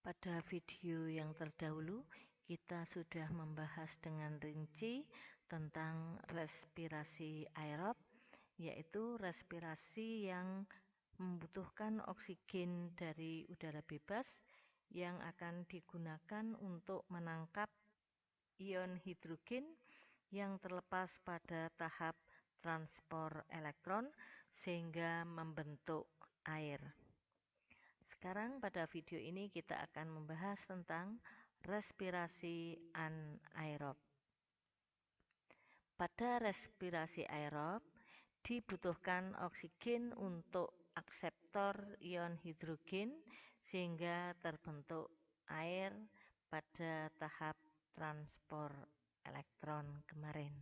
Pada video yang terdahulu, kita sudah membahas dengan rinci tentang respirasi aerob, yaitu respirasi yang membutuhkan oksigen dari udara bebas yang akan digunakan untuk menangkap ion hidrogen yang terlepas pada tahap transport elektron sehingga membentuk air. Sekarang pada video ini kita akan membahas tentang respirasi anaerob. Pada respirasi aerob dibutuhkan oksigen untuk akseptor ion hidrogen sehingga terbentuk air pada tahap transport elektron kemarin.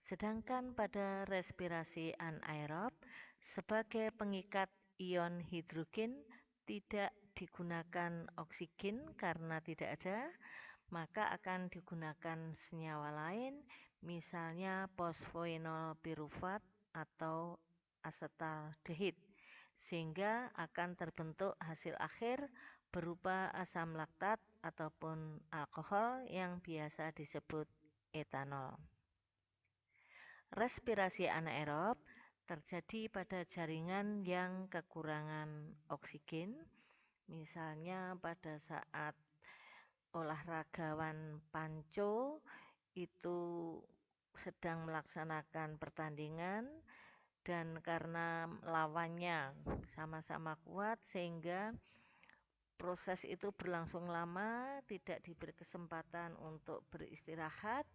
Sedangkan pada respirasi anaerob sebagai pengikat ion hidrogen tidak digunakan oksigen karena tidak ada, maka akan digunakan senyawa lain, misalnya fosfoenol pirufat atau asetaldehid, sehingga akan terbentuk hasil akhir berupa asam laktat ataupun alkohol yang biasa disebut etanol. Respirasi anaerob terjadi pada jaringan yang kekurangan oksigen, misalnya pada saat olahragawan panco itu sedang melaksanakan pertandingan dan karena lawannya sama-sama kuat sehingga proses itu berlangsung lama, tidak diberi kesempatan untuk beristirahat,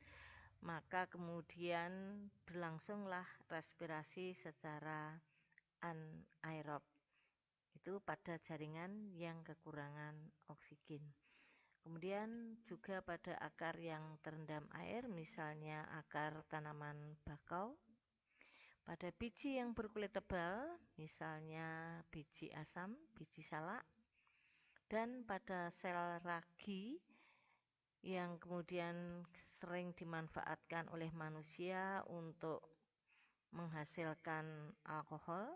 maka kemudian berlangsunglah respirasi secara anaerob. Itu pada jaringan yang kekurangan oksigen. Kemudian juga pada akar yang terendam air, misalnya akar tanaman bakau. Pada biji yang berkulit tebal, misalnya biji asam, biji salak. Dan pada sel ragi yang kemudian sering dimanfaatkan oleh manusia untuk menghasilkan alkohol,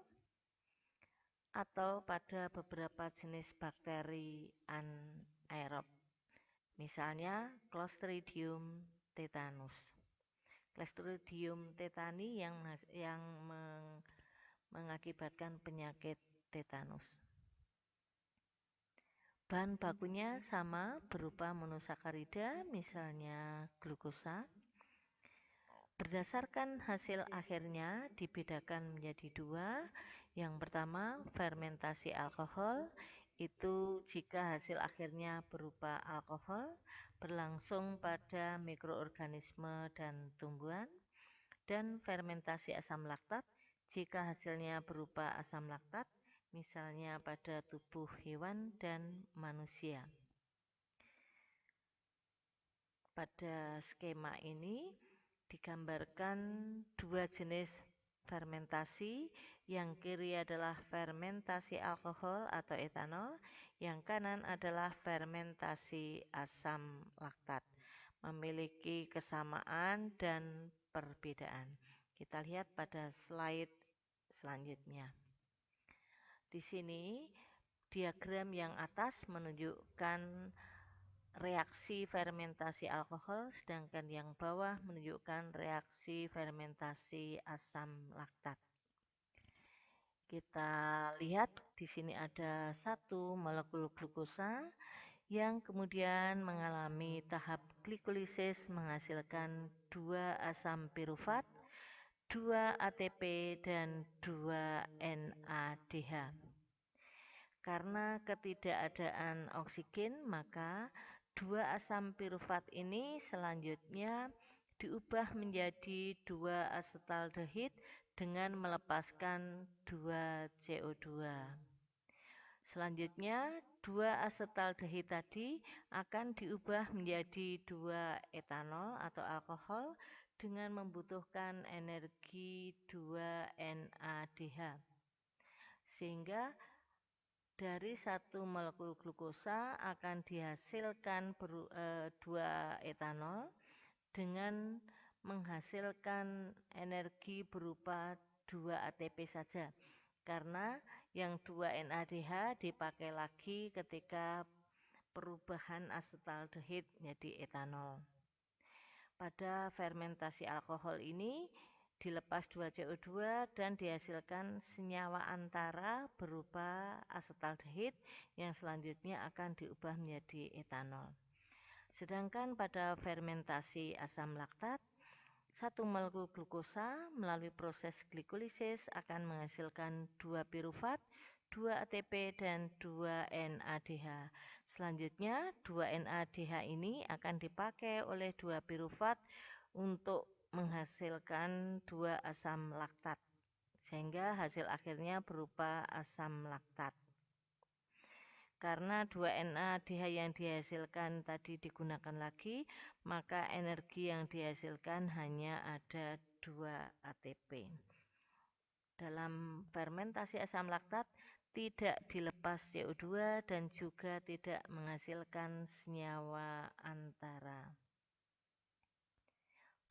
atau pada beberapa jenis bakteri anaerob, misalnya Clostridium tetanus. Clostridium tetani yang mengakibatkan penyakit tetanus. Bahan bakunya sama, berupa monosakarida, misalnya glukosa. Berdasarkan hasil akhirnya dibedakan menjadi dua. Yang pertama, fermentasi alkohol, itu jika hasil akhirnya berupa alkohol, berlangsung pada mikroorganisme dan tumbuhan. Dan fermentasi asam laktat, jika hasilnya berupa asam laktat, misalnya pada tubuh hewan dan manusia. Pada skema ini digambarkan dua jenis fermentasi, yang kiri adalah fermentasi alkohol atau etanol, yang kanan adalah fermentasi asam laktat. Memiliki kesamaan dan perbedaan. Kita lihat pada slide selanjutnya. Di sini diagram yang atas menunjukkan reaksi fermentasi alkohol, sedangkan yang bawah menunjukkan reaksi fermentasi asam laktat. Kita lihat di sini ada satu molekul glukosa yang kemudian mengalami tahap glikolisis menghasilkan 2 asam pirufat, 2 ATP, dan 2 NADH. Karena ketidakadaan oksigen, maka 2 asam pirufat ini selanjutnya diubah menjadi 2 asetaldehid dengan melepaskan 2 CO2. Selanjutnya, 2 asetaldehid tadi akan diubah menjadi 2 etanol atau alkohol dengan membutuhkan energi 2 NADH. Sehingga dari satu molekul glukosa akan dihasilkan 2 etanol dengan menghasilkan energi berupa 2 ATP saja. Karena yang 2 NADH dipakai lagi ketika perubahan asetaldehid menjadi etanol. Pada fermentasi alkohol ini dilepas 2CO2 dan dihasilkan senyawa antara berupa asetaldehid yang selanjutnya akan diubah menjadi etanol. Sedangkan pada fermentasi asam laktat, 1 molekul glukosa melalui proses glikolisis akan menghasilkan 2 pirufat, 2 ATP, dan 2 NADH. Selanjutnya, 2 NADH ini akan dipakai oleh 2 pirufat untuk menghasilkan 2 asam laktat, sehingga hasil akhirnya berupa asam laktat. Karena 2 NADH yang dihasilkan tadi digunakan lagi, maka energi yang dihasilkan hanya ada 2 ATP. Dalam fermentasi asam laktat tidak dilepas CO2 dan juga tidak menghasilkan senyawa antara.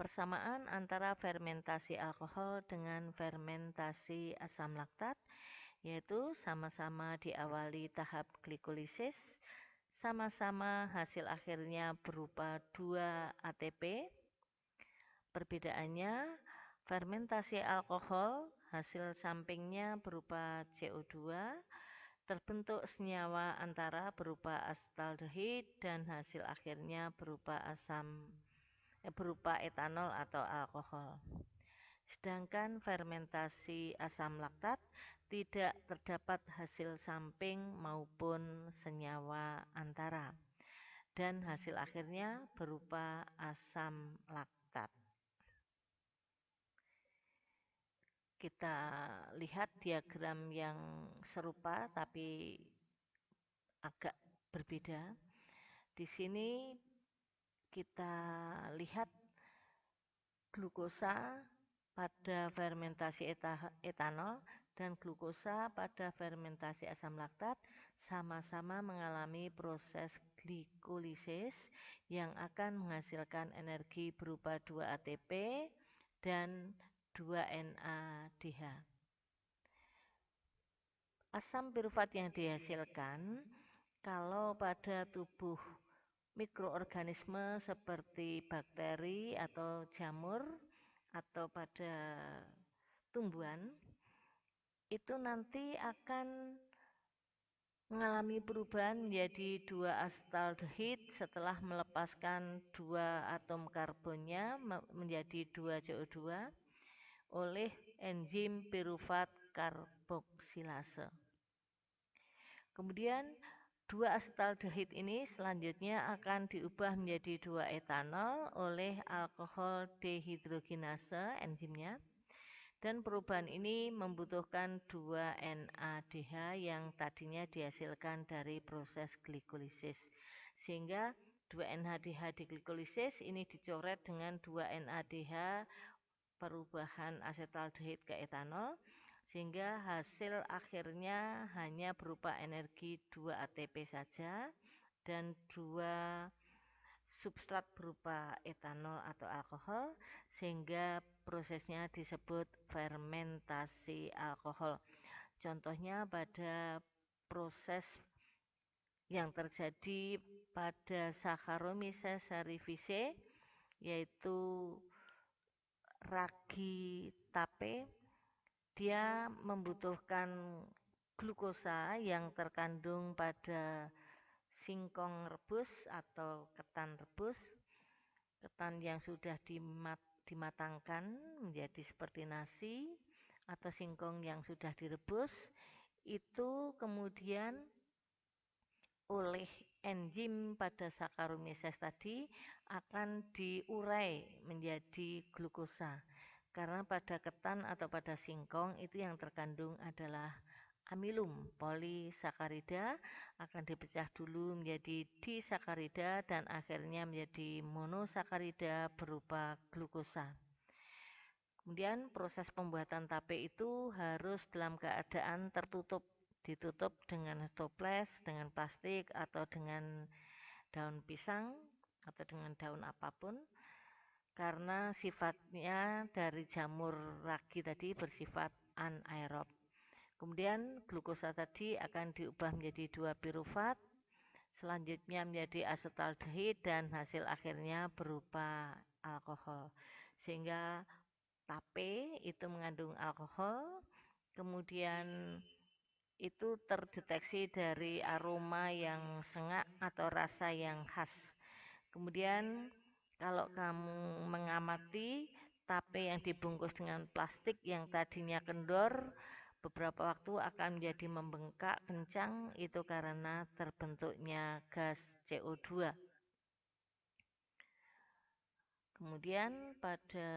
Persamaan antara fermentasi alkohol dengan fermentasi asam laktat yaitu sama-sama diawali tahap glikolisis, sama-sama hasil akhirnya berupa 2 ATP. Perbedaannya, fermentasi alkohol hasil sampingnya berupa CO2, terbentuk senyawa antara berupa asetaldehid dan hasil akhirnya berupa etanol atau alkohol. Sedangkan fermentasi asam laktat tidak terdapat hasil samping maupun senyawa antara dan hasil akhirnya berupa asam laktat. Kita lihat diagram yang serupa tapi agak berbeda. Di sini kita lihat glukosa pada fermentasi etanol dan glukosa pada fermentasi asam laktat sama-sama mengalami proses glikolisis yang akan menghasilkan energi berupa 2 ATP dan 2 NADH. Asam pirufat yang dihasilkan kalau pada tubuh mikroorganisme seperti bakteri atau jamur atau pada tumbuhan itu nanti akan mengalami perubahan menjadi 2 asetaldehid setelah melepaskan 2 atom karbonnya menjadi 2 CO2 oleh enzim pirufat karboksilase. Kemudian 2 asetaldehid ini selanjutnya akan diubah menjadi 2 etanol oleh alkohol dehidrogenase enzimnya. Dan perubahan ini membutuhkan 2 NADH yang tadinya dihasilkan dari proses glikolisis. Sehingga 2 NADH di glikolisis ini dicoret dengan 2 NADH perubahan asetaldehid ke etanol. Sehingga hasil akhirnya hanya berupa energi 2 ATP saja dan 2 substrat berupa etanol atau alkohol sehingga prosesnya disebut fermentasi alkohol. Contohnya pada proses yang terjadi pada Saccharomyces cerevisiae yaitu ragi tape. Dia membutuhkan glukosa yang terkandung pada singkong rebus atau ketan rebus, ketan yang sudah dimatangkan menjadi seperti nasi atau singkong yang sudah direbus, itu kemudian oleh enzim pada Saccharomyces tadi akan diurai menjadi glukosa. Karena pada ketan atau pada singkong itu yang terkandung adalah amilum polisakarida akan dipecah dulu menjadi disakarida dan akhirnya menjadi monosakarida berupa glukosa. Kemudian proses pembuatan tape itu harus dalam keadaan tertutup, ditutup dengan toples, dengan plastik atau dengan daun pisang atau dengan daun apapun. Karena sifatnya dari jamur ragi tadi bersifat anaerob. Kemudian glukosa tadi akan diubah menjadi 2 pirufat, selanjutnya menjadi asetaldehid dan hasil akhirnya berupa alkohol. Sehingga tape itu mengandung alkohol, kemudian itu terdeteksi dari aroma yang sengak atau rasa yang khas. Kemudian kalau kamu mengamati tape yang dibungkus dengan plastik yang tadinya kendor, beberapa waktu akan menjadi membengkak kencang, itu karena terbentuknya gas CO2. Kemudian pada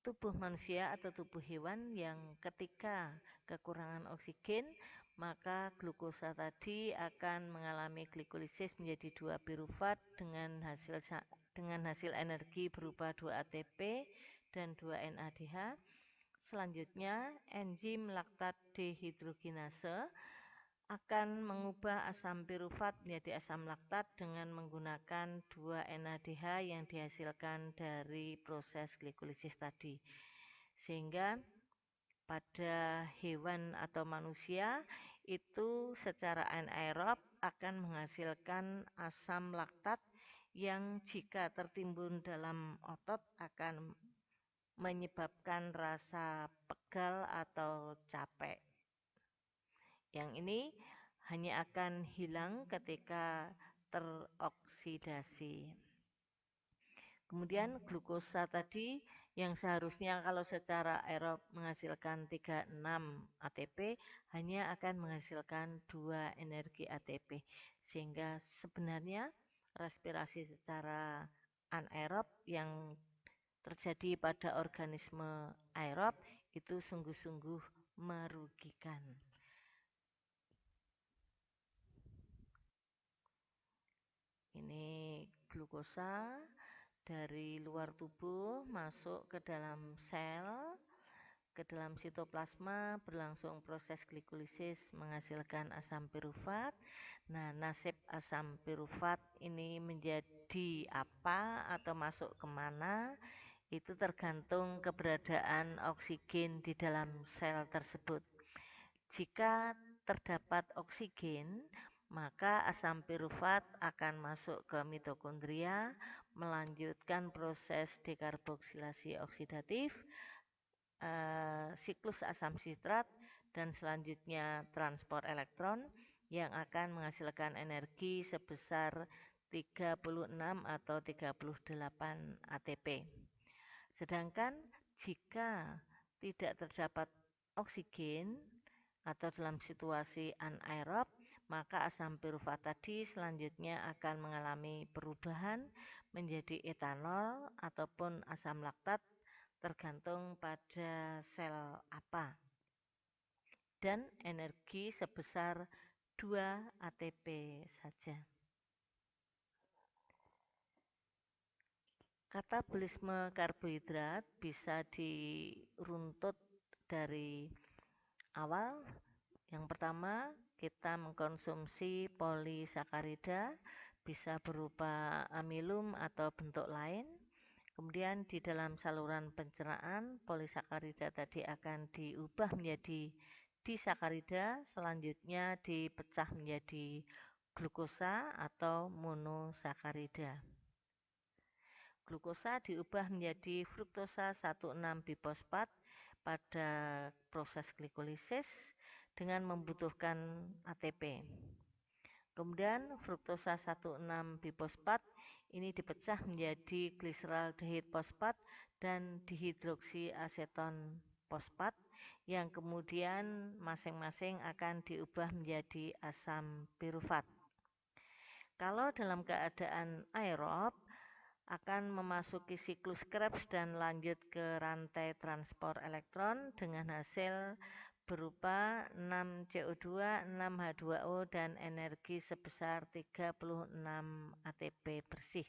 tubuh manusia atau tubuh hewan yang ketika kekurangan oksigen, maka glukosa tadi akan mengalami glikolisis menjadi 2 pirufat dengan hasil energi berupa 2 ATP dan 2 NADH. Selanjutnya, enzim laktat dehidrogenase akan mengubah asam pirufat menjadi asam laktat dengan menggunakan 2 NADH yang dihasilkan dari proses glikolisis tadi. Sehingga pada hewan atau manusia itu secara anaerob akan menghasilkan asam laktat yang jika tertimbun dalam otot akan menyebabkan rasa pegal atau capek. Yang ini hanya akan hilang ketika teroksidasi. Kemudian glukosa tadi yang seharusnya kalau secara aerob menghasilkan 36 ATP hanya akan menghasilkan 2 energi ATP. Sehingga sebenarnya respirasi secara anaerob yang terjadi pada organisme aerob itu sungguh-sungguh merugikan. Ini glukosa dari luar tubuh masuk ke dalam sel, ke dalam sitoplasma, berlangsung proses glikolisis menghasilkan asam pirufat. Nah, nasib asam pirufat ini menjadi apa atau masuk kemana, itu tergantung keberadaan oksigen di dalam sel tersebut. Jika terdapat oksigen, maka asam pirufat akan masuk ke mitokondria, melanjutkan proses dekarboksilasi oksidatif, siklus asam sitrat, dan selanjutnya transport elektron yang akan menghasilkan energi sebesar 36 atau 38 ATP. Sedangkan jika tidak terdapat oksigen atau dalam situasi anaerob, maka asam pirufat tadi selanjutnya akan mengalami perubahan menjadi etanol ataupun asam laktat tergantung pada sel apa. Dan energi sebesar 2 ATP saja. Katabolisme karbohidrat bisa diruntut dari awal. Yang pertama, kita mengkonsumsi polisakarida, bisa berupa amilum atau bentuk lain. Kemudian di dalam saluran pencernaan, polisakarida tadi akan diubah menjadi disakarida, selanjutnya dipecah menjadi glukosa atau monosakarida. Glukosa diubah menjadi fruktosa 16-bifosfat pada proses glikolisis dengan membutuhkan ATP. Kemudian fruktosa 16-bifosfat ini dipecah menjadi gliseraldehid fosfat dan dihidroksiaseton fosfat yang kemudian masing-masing akan diubah menjadi asam pirufat. Kalau dalam keadaan aerob akan memasuki siklus Krebs dan lanjut ke rantai transport elektron dengan hasil berupa 6CO2, 6H2O dan energi sebesar 36 ATP bersih.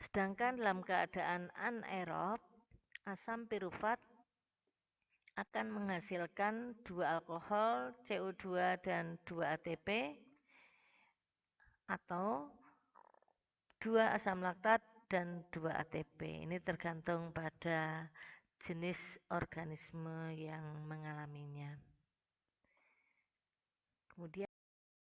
Sedangkan dalam keadaan anaerob, asam pirufat akan menghasilkan 2 alkohol, CO2 dan 2 ATP atau 2 asam laktat dan 2 ATP. Ini tergantung pada jenis organisme yang mengalaminya. Kemudian